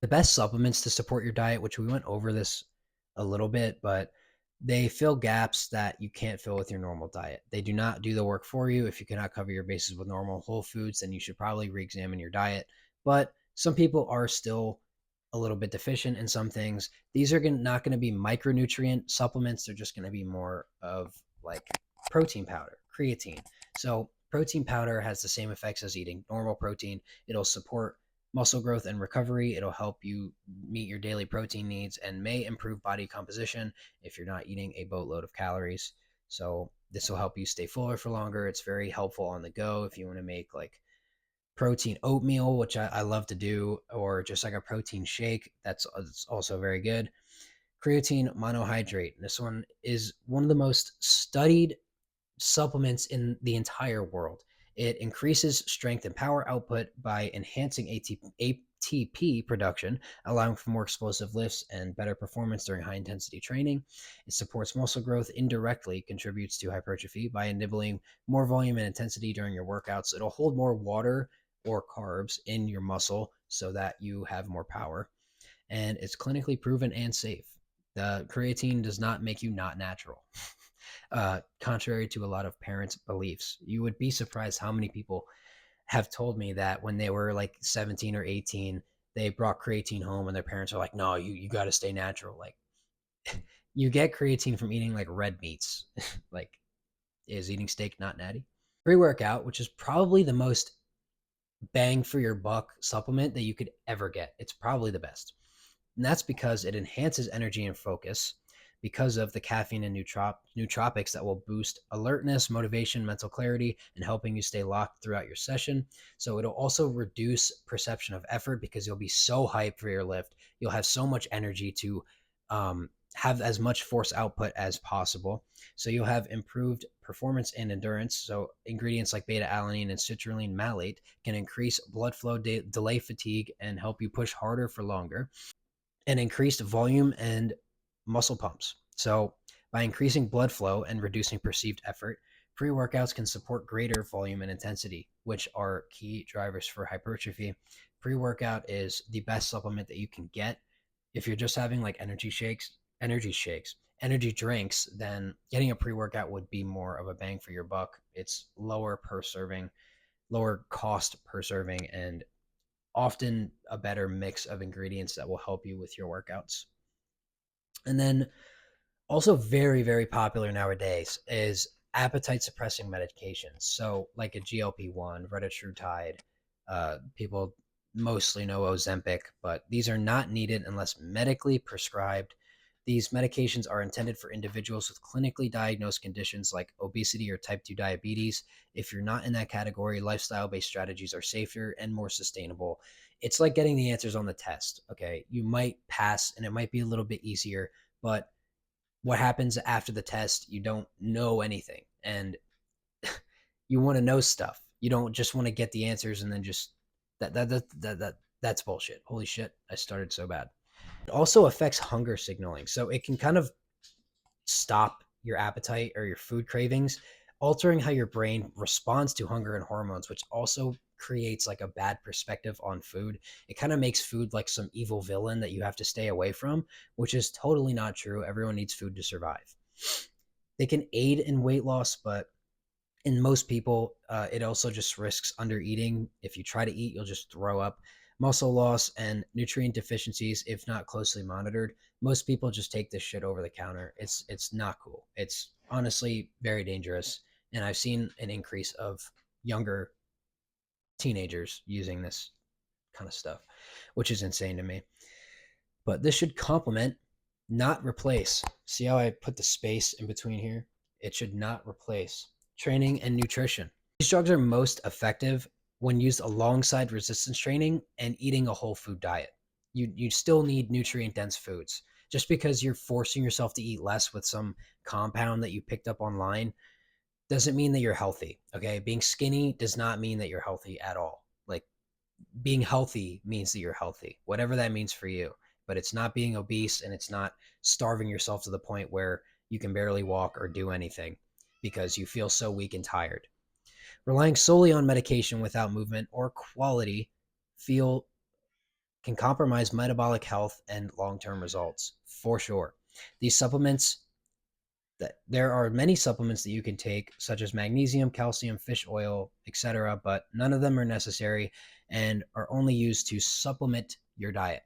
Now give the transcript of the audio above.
The best supplements to support your diet, which we went over this a little bit, but they fill gaps that you can't fill with your normal diet. They do not do the work for you. If you cannot cover your bases with normal whole foods, then you should probably re-examine your diet. But some people are still a little bit deficient in some things. These are not going to be micronutrient supplements. They're just going to be more of like protein powder, creatine. So protein powder has the same effects as eating normal protein. It'll support muscle growth and recovery. It'll help you meet your daily protein needs and may improve body composition if you're not eating a boatload of calories. So this will help you stay fuller for longer. It's very helpful on the go if you want to make like protein oatmeal, which I love to do, or just like a protein shake. That's also very good. Creatine monohydrate. This one is one of the most studied supplements in the entire world. It increases strength and power output by enhancing ATP production, allowing for more explosive lifts and better performance during high intensity training. It supports muscle growth indirectly, contributes to hypertrophy by enabling more volume and intensity during your workouts. It'll hold more water or carbs in your muscle so that you have more power. And it's clinically proven and safe. The creatine does not make you not natural. Contrary to a lot of parents' beliefs. You would be surprised how many people have told me that when they were like 17 or 18, they brought creatine home and their parents are like, no, you got to stay natural. Like, you get creatine from eating like red meats. Like, is eating steak not natty? Pre workout, which is probably the most bang for your buck supplement that you could ever get. It's probably the best. And that's because it enhances energy and focus because of the caffeine and nootropics that will boost alertness, motivation, mental clarity, and helping you stay locked throughout your session. So it'll also reduce perception of effort because you'll be so hyped for your lift. You'll have so much energy to have as much force output as possible. So you'll have improved performance and endurance. So ingredients like beta alanine and citrulline malate can increase blood flow, delay fatigue, and help you push harder for longer, and increased volume and muscle pumps. So, by increasing blood flow and reducing perceived effort, pre workouts can support greater volume and intensity, which are key drivers for hypertrophy. Pre workout is the best supplement that you can get. If you're just having like energy drinks, then getting a pre workout would be more of a bang for your buck. It's lower per serving, lower cost per serving, and often a better mix of ingredients that will help you with your workouts. And then also very, very popular nowadays is appetite suppressing medications. So like a GLP-1, retatrutide, people mostly know Ozempic, but these are not needed unless medically prescribed. These medications are intended for individuals with clinically diagnosed conditions like obesity or type 2 diabetes. If you're not in that category, lifestyle based strategies are safer and more sustainable. It's like getting the answers on the test. Okay. You might pass and it might be a little bit easier, but what happens after the test? You don't know anything and you want to know stuff. You don't just want to get the answers and then just that's bullshit. Holy shit. I started so bad. It also affects hunger signaling. So it can kind of stop your appetite or your food cravings, altering how your brain responds to hunger and hormones, which also creates like a bad perspective on food. It kind of makes food like some evil villain that you have to stay away from, which is totally not true. Everyone needs food to survive. They can aid in weight loss, but in most people, it also just risks under eating. If you try to eat, you'll just throw up. Muscle loss and nutrient deficiencies, if not closely monitored. Most people just take this shit over the counter. It's not cool. It's honestly very dangerous. And I've seen an increase of younger teenagers using this kind of stuff, which is insane to me. But this should complement, not replace. See how I put the space in between here? It should not replace training and nutrition. These drugs are most effective when used alongside resistance training and eating a whole food diet. You still need nutrient dense foods. Just because you're forcing yourself to eat less with some compound that you picked up online doesn't mean that you're healthy. Okay. Being skinny does not mean that you're healthy at all. Like, being healthy means that you're healthy, whatever that means for you. But it's not being obese and it's not starving yourself to the point where you can barely walk or do anything because you feel so weak and tired. Relying solely on medication without movement or quality feel can compromise metabolic health and long-term results for sure. These supplements that there are many supplements that you can take, such as magnesium, calcium, fish oil, etc., but none of them are necessary and are only used to supplement your diet.